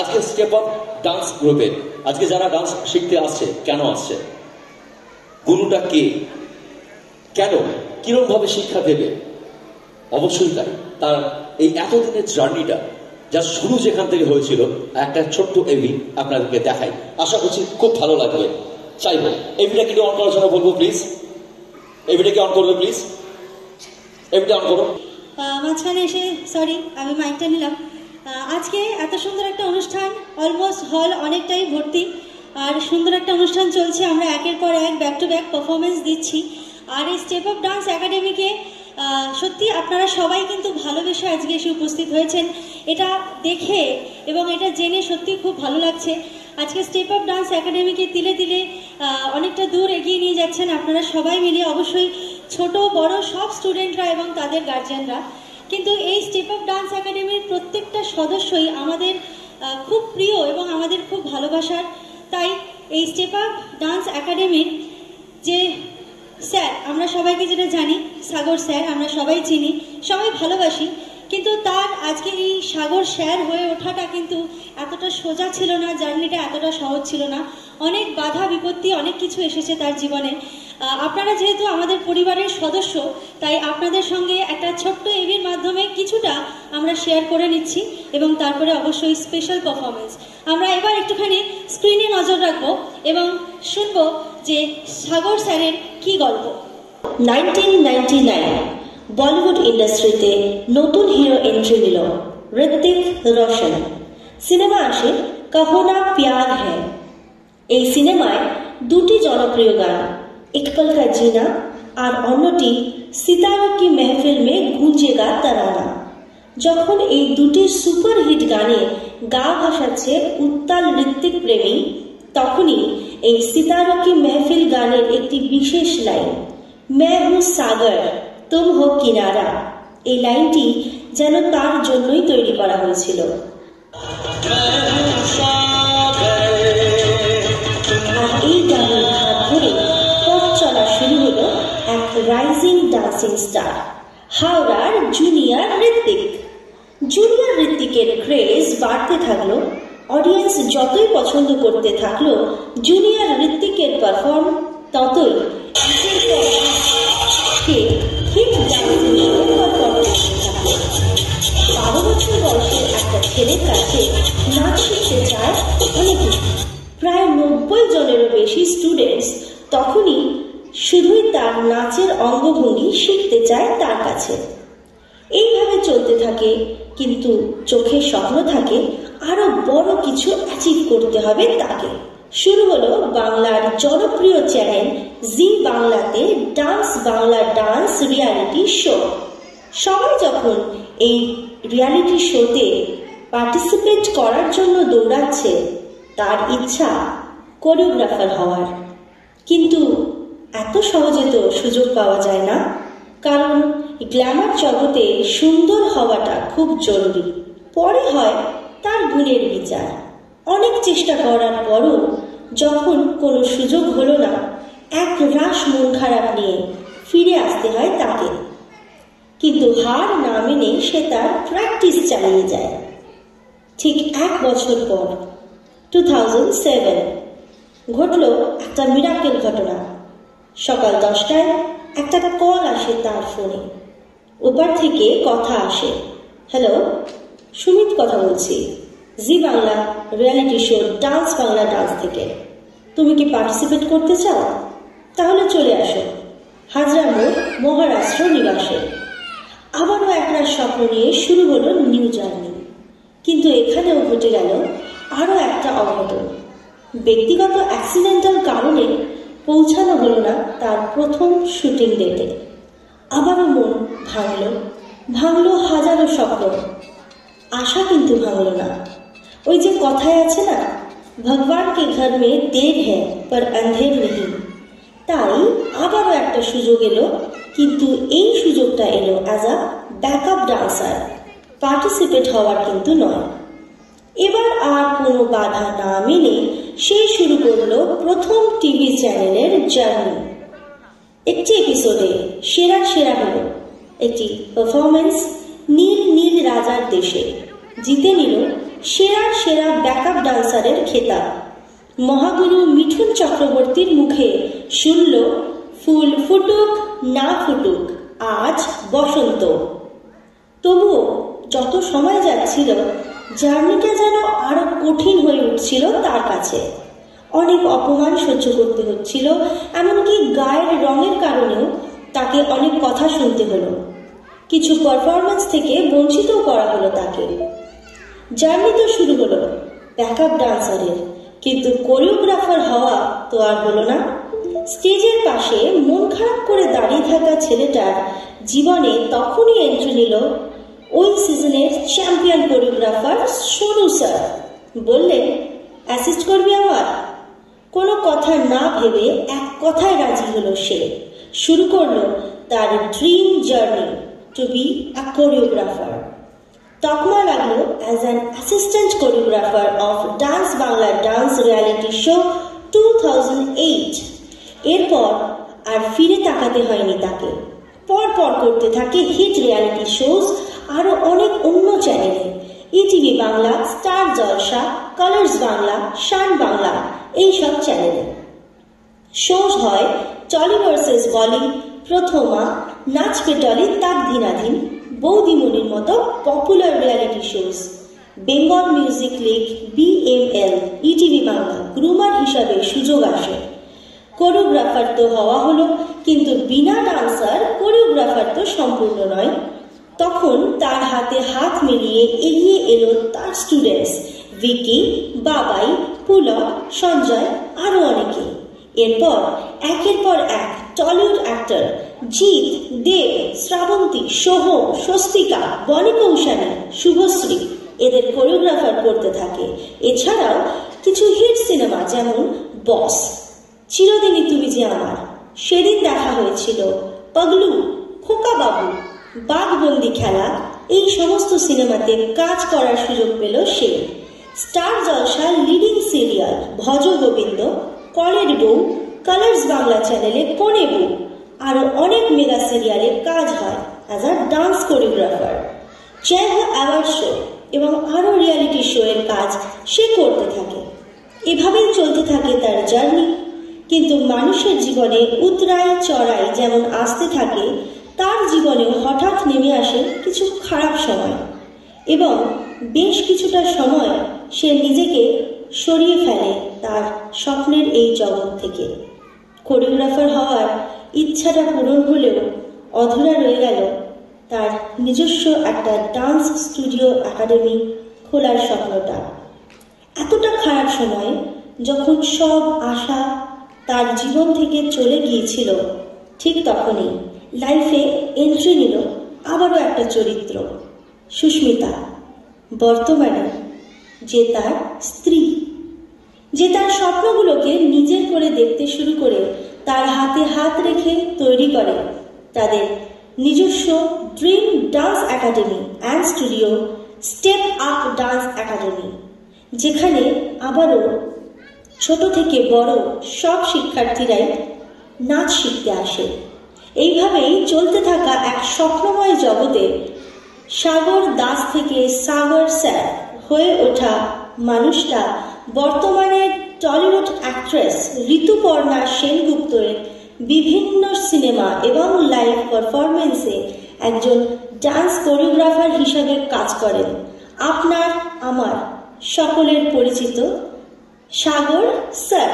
আজকে step up dance গ্রুপে আজকে যারা ডান্স শিখতে আসছে, কেন আসছে, গুরুটা কে, কেন, কিরকম ভাবে শিক্ষা দেবে, অবশ্যই তাই তার এই এতদিনের জার্নিটা যা শুরু যেখান থেকে হয়েছিল একটা ছোট্ট এভি আপনাদেরকে দেখাই, আশা করছি খুব ভালো লাগবে। চাইবো এভিটা কি অন করার জন্য বলবো, প্লিজ এভিটা কি অন করবে, প্লিজ এভিটা অন করো। মাঝখানে এসে সরি আমি মাইকটা নিলাম। আজকে এত সুন্দর একটা অনুষ্ঠান, অলমোস্ট হল অনেকটাই ভর্তি, আর সুন্দর একটা অনুষ্ঠান চলছে। আমরা একের পর এক ব্যাক টু ব্যাক পারফরমেন্স দিচ্ছি। আর এই স্টেপ আপ ডান্স একাডেমিকে সত্যি আপনারা সবাই কিন্তু ভালোবেসে আজকে এসে উপস্থিত হয়েছেন। এটা দেখে এবং এটা জেনে সত্যি খুব ভালো লাগছে। আজকে স্টেপ আপ ডান্স একাডেমিকে তিলে তিলে অনেকটা দূর এগিয়ে নিয়ে যাচ্ছেন আপনারা সবাই মিলে, অবশ্যই ছোট বড় সব স্টুডেন্টরা এবং তাদের গার্জিয়ানরা। কিন্তু এই স্টেপ আপ ডান্স একাডেমির প্রত্যেকটা সদস্যই আমাদের খুব প্রিয় এবং আমাদের খুব ভালোবাসার। তাই এই স্টেপ আপ ডান্স একাডেমির যে স্যার, আমরা সবাইকে যেটা জানি সাগর স্যার, আমরা সবাই চিনি, সবাই ভালোবাসি, কিন্তু তার আজকে এই সাগর স্যার হয়ে ওঠাটা কিন্তু এতটা সোজা ছিল না, জার্নিটা এতটা সহজ ছিল না। অনেক বাধা বিপত্তি, অনেক কিছু এসেছে তার জীবনে। আপনারা যেহেতু আমাদের পরিবারের সদস্য, তাই আপনাদের সঙ্গে একটা ছোট্ট এভির মাধ্যমে কিছুটা আমরা শেয়ার করে নিচ্ছি এবং তারপরে অবশ্যই স্পেশাল পারফরমেন্স। আমরা এবার একটুখানি স্ক্রিনে নজর রাখবো এবং শুনবো যে সাগর স্যারের কি গল্প। 1999 বলিউড ইন্ডাস্ট্রিতে নতুন হিরো এন্ট্রি নিল ঋত্বিক রোশন। সিনেমা আসে কহো না প্যার হ্যায়। এই সিনেমায় দুটি জনপ্রিয় গান, এক পল কা জিনা আর অন্যটি সিতারো কি মেহফিল মে গুঞ্জেগা তারানা। যখন এই দুটি সুপারহিট গানে গা ভাসাচ্ছে উত্তাল ঋত্বিক প্রেমী, তখনই এই সিতারো কি মেহফিল গানের একটি বিশেষ লাইন, मैं हूँ सागर तुम हो किनारा, এই লাইনটি যেন তার জন্যই তৈরি করা হয়েছিল। আর এই গানের হাত ধরে পথ চলা শুরু হলো এক রাইজিং ডান্সিং স্টার, হাওড়ার জুনিয়র ঋত্বিক। জুনিয়র ঋত্বিকের ক্রেজ বাড়তে থাকলো, অডিয়েন্স যতই পছন্দ করতে থাকলো জুনিয়র ঋত্বিকের পারফর্ম ততই হিট ডান্সিং শো পারফর্ম করতে থাকলো। 12 বছর বয়সের একটা ছেলের কাছে নাচ শিখতে চায় অনেকে, প্রায় 90 জনেরও বেশি স্টুডেন্টস তখনই শুধুই তার নাচের অঙ্গভঙ্গি শিখতে চায় তার কাছে। এইভাবে চলতে থাকে, কিন্তু চোখে স্বপ্ন থাকে আরো বড় কিছু অ্যাচিভ করতে হবে তাকে। শুরু হলো বাংলার জনপ্রিয় চ্যানেল জি বাংলাতে dance Bangla dance reality show. সবাই যখন এই রিয়ালিটি শোতে পার্টিসিপেট করার জন্য দৌড়াচ্ছে, তার ইচ্ছা কোরিওগ্রাফার হওয়ার। কিন্তু এত সহজে তো সুযোগ পাওয়া যায় না, কারণ গ্ল্যামার জগতে সুন্দর হওয়াটা খুব জরুরি। পরে হয় তার গুণের বিচার। অনেক চেষ্টা করার পরও যখন কোনো সুযোগ হলো না, এক রাশ মন খারাপ নিয়ে ফিরে আসতে হয় তাকে। কিন্তু হার না মেনে সে তার প্র্যাকটিস চালিয়ে যায়। ঠিক 1 বছর পর 2007 ঘটল একটা মিরাকেল ঘটনা। সকাল 10টায় একটা কল আসে তার ফোনে। ওপার থেকে কথা আসে, হ্যালো, সুমিত কথা বলছি, Zee Bangla reality show dance Bangla dance থেকে। তুমি কি পার্টিসিপেট করতে চাও? তাহলে চলে আসো হাজরা মোড় মহারাষ্ট্র নিবাসে। আবারও একটা স্বপ্ন নিয়ে শুরু হলো নিউ জার্নি। কিন্তু এখানেও ঘটে গেল আরও একটা অঘটন। ব্যক্তিগত অ্যাক্সিডেন্টাল কারণে পৌঁছানো হলো না তার প্রথম শুটিং ডেটে। আবারও মন ভাঙলো হাজারো স্বপ্ন, আশা কিন্তু ভাঙলো না। ওই যে কথায় আছে না, ভগবান কে ঘর মে দের হ্যায় পর অন্ধের নেই। তাই আবারও একটা সুযোগ এলো, কিন্তু এই সুযোগটা এলো as a backup dancer, participate হওয়ার কিন্তু নয়। এবার আর কোনো বাধা না মেনে সে শুরু করলো প্রথম টিভি চ্যানেলের জার্নি। একটি এপিসোডে সেরা হলো একটি পারফরমেন্স নীল নীল রাজার দেশে, জিতে নিল সেরা সেরা ব্যাকআপ ডান্সারের খেতাব। মহাগুরু মিঠুন চক্রবর্তীর মুখে শুনল, ফুল ফুটুক না ফুটুক আজ বসন্ত। তবুও যত সময় যাচ্ছিল জার্নিটা যেন আরো কঠিন হয়ে উঠছিল তার কাছে। অনেক অপমান সহ্য করতে হচ্ছিল, এমনকি গায়ের রঙের কারণেও তাকে অনেক কথা শুনতে হলো। কিছু পারফরমেন্স থেকে বঞ্চিতও করা হলো তাকে। জার্নি তো শুরু হলো ব্যাকআপ ডান্সারের, কিন্তু কোরিওগ্রাফার হওয়া তো আর হলো না। স্টেজের পাশে মন খারাপ করে দাঁড়িয়ে থাকা ছেলেটার জীবনে তখনই এন্ট্রি নিল ওই সিজনের চ্যাম্পিয়ন কোরিওগ্রাফার সোনু স্যার। বললেন, অ্যাসিস্ট করবি আমার? কোনো কথা না ভেবে এক কথায় রাজি হলো সে। শুরু করলো তার dream journey to be a choreographer. তকমা লাগলো as an assistant choreographer of dance Bangla dance reality show 2008। এরপর আর ফিরে তাকাতে হয়নি তাকে। পরপর করতে থাকে হিট রিয়ালিটি শোজ আরো অনেক অন্য চ্যানেলে, ইটিভি বাংলা, স্টার জলসা, কালার্স বাংলা, শান বাংলা, এইসব চ্যানেলে। শোজ হয় টলি ভার্সেস বলি, প্রথমা, নাচবে টলি, তাক দিনাধীন, বৌদিমণির মতো popular reality shows. Bengal music league, BML, ETV Bangla groomer হিসাবে সুযোগ আসে। কোরিওগ্রাফার তো হওয়া হলো, কিন্তু বিনা ডান্সার কোরিওগ্রাফার তো সম্পূর্ণ নয়। তখন তার হাতে হাত মিলিয়ে এগিয়ে এলো তার স্টুডেন্টস ভিকি, বাবাই, পুলক, সঞ্জয়, আরো অনেকে। এরপর একের পর এক টলিউড অ্যাক্টর জিৎ, দেব, শ্রাবন্তী, সোহম, স্বস্তিকা, বনি কৌশানী, শুভশ্রী এদের কোরিওগ্রাফার করতে থাকে। এছাড়াও কিছু হিট সিনেমা যেমন বস, চিরদিনই তুমি যে আমার, সেদিন দেখা হয়েছিল, পাগলু, খোকা বাবু, বাঘবন্দি খেলা, এই সমস্ত সিনেমাতে কাজ করার সুযোগ পেল সে। স্টার জলসা লিডিং সিরিয়াল ভজ গোবিন্দ, কলের বউ, কালার্স বাংলা চ্যানেলে কোনে বউ, আরো অনেক মেগা সিরিয়ালে কাজ হয় অ্যাজ আ ডান্স কোরিওগ্রাফার। জয় হো অ্যাওয়ার্ড শো এবং আরো রিয়ালিটি শো এর কাজ সে করতে থাকে। এভাবেই চলতে থাকে তার জার্নি। কিন্তু মানুষের জীবনে উতরাই চড়াই যেমন আসতে থাকে, তার জীবনেও হঠাৎ নেমে আসে কিছু খারাপ সময়, এবং বেশ কিছুটা সময় সে নিজেকে সরিয়ে ফেলে তার স্বপ্নের এই জগৎ থেকে। কোরিওগ্রাফার হওয়ার ইচ্ছাটা পূরণ হলেও অধুরা রয়ে গেল তার নিজস্ব একটা ডান্স স্টুডিও একাডেমি খোলার স্বপ্নটা। এতটা খারাপ সময় যখন সব আশা তার জীবন থেকে চলে গিয়েছিল, ঠিক তখনই লাইফে এন্ট্রি নিল আবারও একটা চরিত্র, সুস্মিতা, বর্তমানে যে তার স্ত্রী, যে তার স্বপ্নগুলোকে নিজের করে দেখতে শুরু করে তার হাতে হাত রেখে তৈরি করে তাদের নিজস্ব dream dance academy and studio, step up dance academy, যেখানে আবারও ছোট থেকে বড় সব শিক্ষার্থীরাই নাচ শিখতে আসে। এইভাবেই চলতে থাকা এক স্বপ্নময় জগতে সাগর দাস থেকে সাগর স্যার হয়ে ওঠা মানুষটা বর্তমানে টলিউড অ্যাক্ট্রেস ঋতুপর্ণা সেনগুপ্তের বিভিন্ন সিনেমা এবং লাইভ পারফরমেন্সে একজন ডান্স কোরিওগ্রাফার হিসাবে কাজ করেন। আপনার আমার সকলের পরিচিত সাগর স্যার।